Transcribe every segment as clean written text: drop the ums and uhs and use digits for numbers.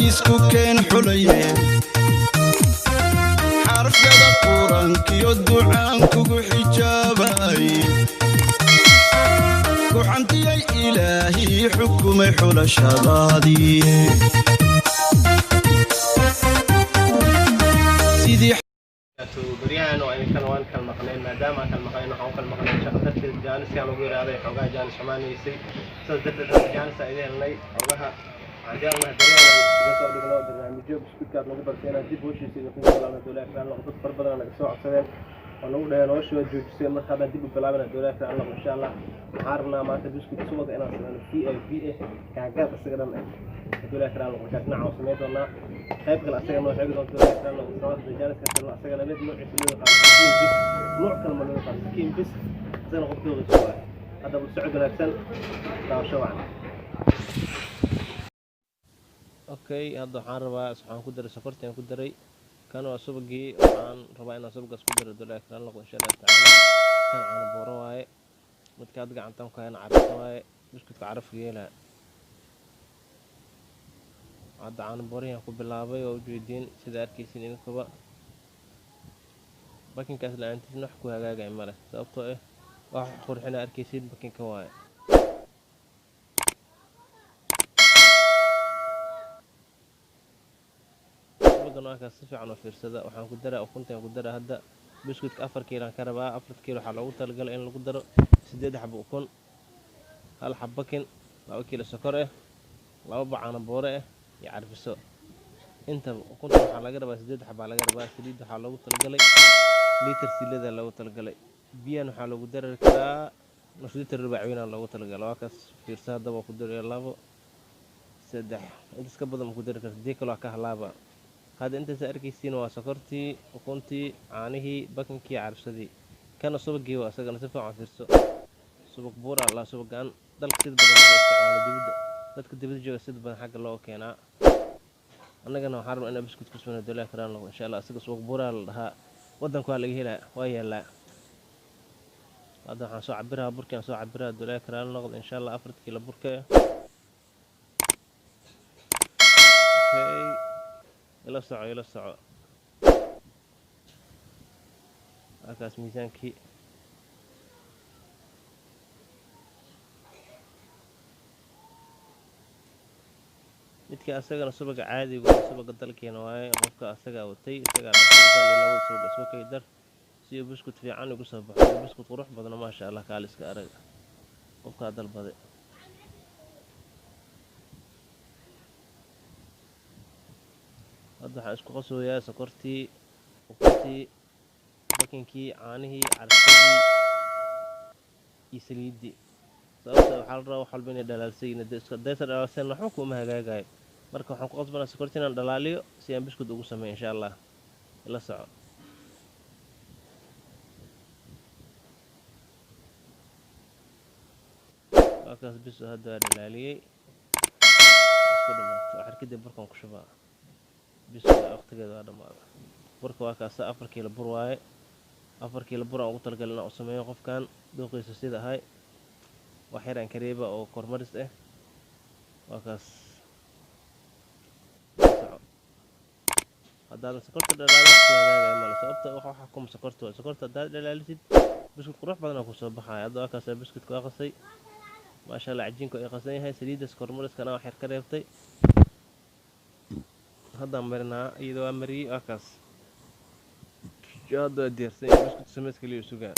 isku keen xulaye xarfada quraankiyo ducaan kugu xijaabay ku xantiyay ilaahi xukumay xulashadaadii sidii بريان وإن كان وان كان مقنين ما دام كان مقنين وحنا كان مقنين شقدت الجانس كانوا غير هذا حوجا جانس حماني يسي صدقت الجانس إذا لي حوجها عجالنا بريان جسوا دقنا برنامج بسكوت كان نقدر فينا دي بوش يصير يكون لنا دولار فعلا نقطة فربنا نقصوا عسلين ونقول ده نوش وجود يصير مرحبا دي ببلابنا دولار فعلا إن شاء الله عارفنا ما تبسكوت سوق أنا في كعجات استقدام دولار فعلا وكاتنا عاصمتنا خايف كل أسرع نوع حاجة دولار فعلا وصارت رجالة كثر أسرع نبيت نوع يسلون قال نوع كلمة نوع قال سكين بس زين غطوا غشوا هذا بالسعودة الأكثر لا شو عنه اوكي هذا waxaan rabaa waxaan ku daray sokortaan ku daray kan waa subagii waxaan rabaa inaan subagas ku daro dolaar kan la qorshay taala kan aan booro waaye midka aad gacantan ku hayna caraf waaye biskuudka caraf yeela hadda aan booriyan ku bilaabay oo ujeedin sida arkaysin inkaba bakinkaas la'aantiis wax ku hagaagay male sababtoo ah wax qurxina arkaysin bakinka waaye أنا كاسف عن فرصة وحنا قدرة أو كنت قدرة هذا بسكوت كأفر كيلو كربا أفر كيلو حلو تلقى إن القدرة سديد حب أكون هل حبكين لو كيلو سكره لو بعنا بورة يعرف السوق أنت كنت على جربا سديد حب على جربا سديد حلو تلقى لي لتر سيلة لو تلقى لي بيان حلو قدرة كذا نص الربعين لو تلقى لو كاس فرصة هذا وقدرة يلا سدح أنت سكبر ما قدرة كذيك لو كهلابا هذا أنت سأركيسين وسكرتي وكنتي عنيه بكنكي عرشدي كان سبق جوا سجن سفع عن فرسو سبق بورا الله سبق عن دلك سيد بدن استعمال دبد دلك دبد جو سيد بدن حق الله كينا أنا كنا حرب أنا بسكت كسبنا الدولار كران الله إن شاء الله سبق بورا ها ودن كوالي هلا ويا لا هذا حنسو عبرها بركة حنسو عبرها الدولار كران الله إن شاء الله أفرد كيلو بركة يلا ساعة يلا ساعة أكاس ميزانكي midka asagana subag caadi ah subag dalkeena waaye qofka asaga watay isaga dhaqaaqay laba subag soo kaydar si buskut fiican ugu soo baxo buskut qurux badan ma sha Allah kaaliska arag qofka dalbaday هذا حاسك قصو يا سكرتي وكنتي بكنكي عانيه عرفتي يسليدي سأصل حلرة وحل بين الدلالسين ديس الدلالسين نحوكم هجاجاي مركو حنق قصبنا سكرتينا الدلاليو سيان بسكوت وقسمه إن شاء الله إلا ساعة أكاس بس هذا دلالي أسكت ما أحد كده بركم كشفاء بس وقت كذا هذا ما بركة وكاسة أفر كيلو برواي أفر كيلو برا وقتل قلنا أسميه وقف كان دوقي سيدة هاي وحيران كريبة أو كورمرس وكاس هذا سكرت الدلالة يا مال سأبت وحكم سكرت الدلالة بس قروح بدنا كوسا بحاي هذا وكاس بسكت كواقصي ما شاء الله عجينكو يقصني هاي سريدة كورمرس كنا وحير كريبتي هذا مرنا إذا أمري أكاس جاد ديرسين بس كنت سمعت كليو سجان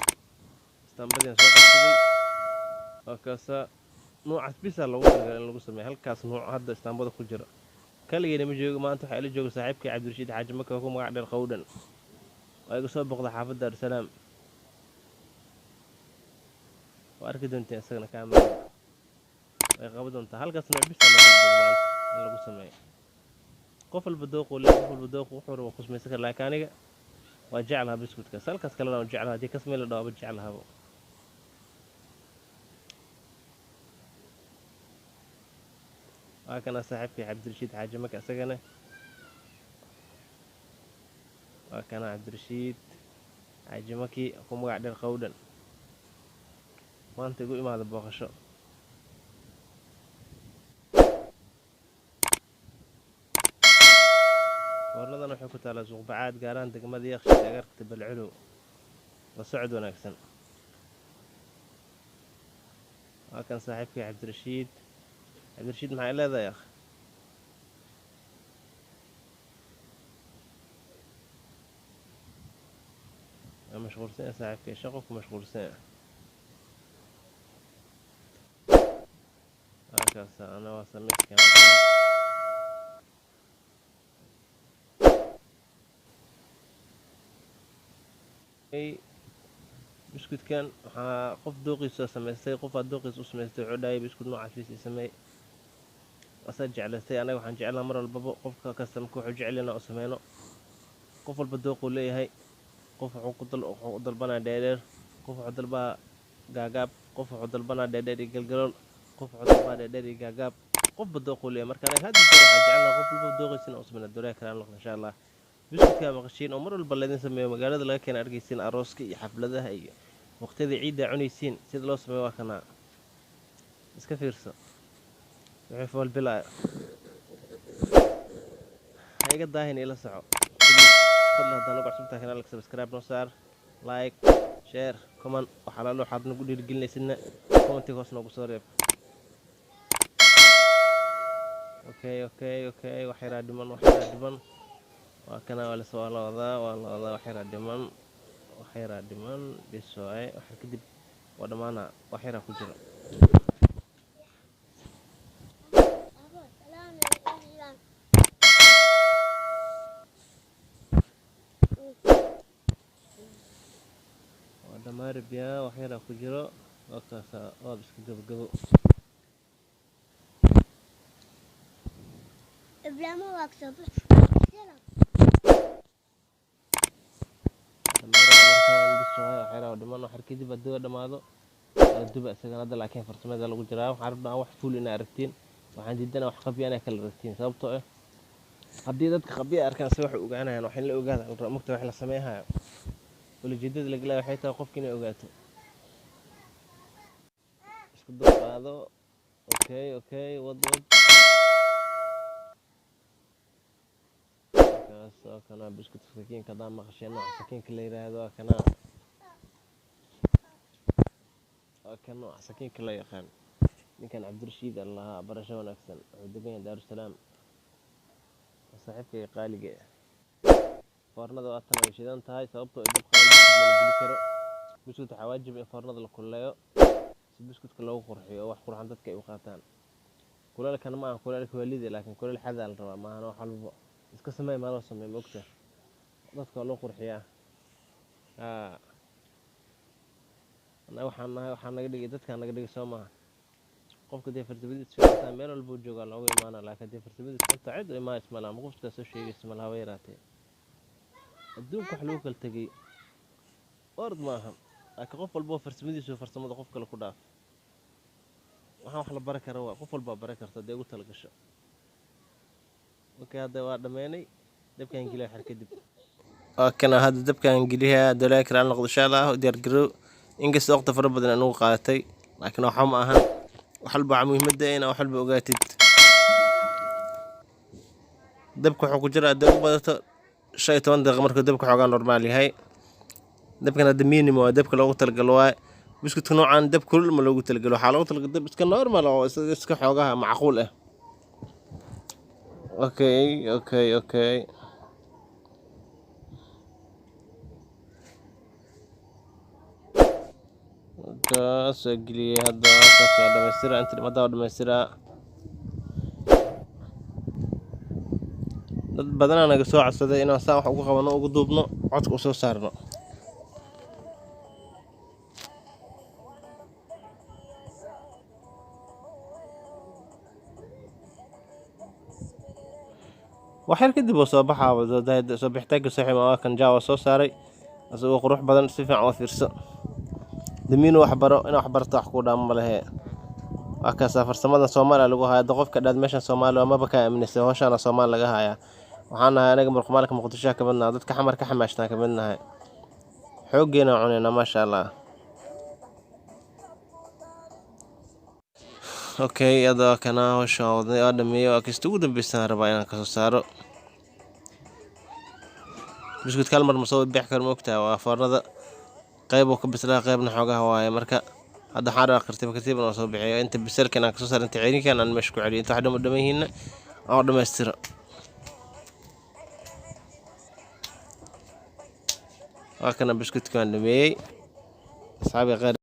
استنبدين سوق السبي أكاسا نوع بس لو ترى لو سمع هالكاس نوع هذا استنبد كل جرا كلي يعني مجيء ما أنت حالي جو صاحبك عبد الرشيد حاج مكة وكم قاعد الخودن ويقول سبب بقضى حافظ دار السلام وأركض أنت أسرنا كامل ويقبض أنت هالكاس نوع بس لو سمع قفل بدوق ولا قفل بدوق وحور وقسم يسكر لكانية وجعلها بسكوت كسل كسكلا وجعلها دي كسمة لدوا بجعلها هو وكان صاحبي عبد الرشيد حاج مكة سجنه وكان عبد الرشيد حاج مكي قوم قاعد الخودن ما أنت تقول ما هذا بخشة waxay ku taalaa suuq bacaad gaaraan degmada Yakshiid agarta Balculuw la socod wanaagsan waa kan saaxiibkii Cabdirashiid maxay leedahay akh مشغولين صاحبي في شغلك مشغولين هكذا أنا وسميت كمان أي بسكوت كان قف دوقي سميستي قف دوقي سميستي عداي بسكوت نوع فيس اسمي أسجع لستي أنا وحنجعلها مرة البابا قف كاستمكو حجعلنا أسمينه قف البدوق ولي هاي qof wuxuu dalbanaa dheedheer qof wuxuu dalbaa gaagaab qof wuxuu dalbanaa dheedheer iyo galgalool qof wuxuu dalbaa dheedheer iyo gaagaab qof badoo quliya marka anaga hadda waxaan jecelnahay qof walba dooqiisina oo sameyna doreey karaan insha Allah biskutka maqashiin oo mar walba leedin sameeyo magaalada laga keenay argeysiin arooska iyo xafladaha iyo waqtiyada ciida cunaysiin sida loo sameeyo waa kana iska fiirso wixii fool bilaa hayga daahin ila soco fadlan haddaan ugu cusubtahay kanaalka subscribe noo saar like share comment waxalaalo waxaad nagu dhiirigelinaysidna commentiga hoos noogu soo reeb okay wax yaraa dhiman waa kana waa la wadaa wax yaraa dhiman dhisoay wax kadib waa dhamaana wax yaraa ku jira dhammaari biyaa wax yaraa ku jiro wakaasa ood iska gabagabo ibraahimo waa kasoo bixi wax yaraa dhiman wax kadib hadduu dhamaado duba isagana hadda laakiin farsamada lagu jiraa waxaan rabnaa wax fuul inaa aragtiin waxaan diidanaa wax qabiya inaa kala aragtiin sababtoo ah haddii dadka qabiya arkaan si wax u ogaanayaan wax in la ogaada mugta wax la sameeyhayo ولجدد لقلا حيتا قفكني اوغاتو اسكو دقادو اوكي وضد كاسو كنا بسكوت سكين كدا ما خشينا سكين كلا يراهدو كنا سكين كلا يخان كان عبد الرشيد الله برشا ونكسن ودبين دار السلام صاحبك قالي foornada waa tan ay shidan tahay sababtoo ay dabka la geli karo biskuut waxa waajib in foornada la kululeeyo si biskuutka loogu qurxiyo wax qurxan dadka ay u qaataan kuleelkan ma aan kuleelka waalidii laakiin kuleel xadaal rabaa ma aha wax walba iska sameey ma loo sameeyo ogta dadka loo qurxiyaa ana waxaan naga dhigay dadka naga dhigay Soomaa qofka dee farsamadiisa fiican meel walba uu jooga looga imaana laakiin dee farsamadiisa inta cid ay ma ismala ma qofka soo sheegaysa ma laha weeraatay adduunka wax lagu kala tagay ord maaha laakiin qof walba farsamadiisa farsamada qof kale ku dhaaf waxaan wax la baran karo waa qof walba baran karta dee ugu tala gasho okay hadda waa dhameynay dabkan geliya xar kadib kana hadda dabkan geliya doolay karaan noqdo insha Allah diyaar garow inkastoo waqti fara badan anu qaadatay laakiin waxa ma ahan wax walba muhiimada in wax walba ogaatid dabka wuxuu ku jiraa dab badato 15 daqiiqo markuu dabka xoogaa normaal yahay dabkana hadda minimum waa dabka loogu talagalo waa biskuutka noocan dab kulul ma loogu talagalo waxaa loogu talagalo dab iska normal oo iska xoogaha macquul ah okay kaas geliye hadda kaas waa dhamaystira inta madda waa dhamaystira dad badan anaga soo codsaday inaan saa wax ugu qabano ugu duubno codka u soo saarno waxyar kadib oo soo baxaa soo bixitaanka saxiima waa kan jaawa soo saaray asagoo qurux badan si fiican u fiirso damiino wax baro in wax barto wax ku dhaamo malahe waa ka farsamada Soomaaliya lagu hayo qofka dhaad meeshan Soomaaliya ma baka aaminaysa hawshan Soomaaliya laga haya waxaan nahay anaga marqumaalka Muqdisho ka midna dadka xamar ka xamaashna ka midnahay xoogeena cunayna ma sha Allah okay ada kana hawshan wadnay dhameeyo kiistu ugu dambeysana rabaa inaan ka soo saaro بسكوت كالمر مسوي بيع كرم وقتها وفرنا قيب وكبس لها قيب نحوقها هواية مركا هذا حارة كرتيب أنا مسوي بيع أنت بالسلك أنا كسر أنت عيني كان أنا مشكو عليه أنت حدهم قدامي هنا أو قدام يستر هكذا بسكوت كان دمي أصحابي غير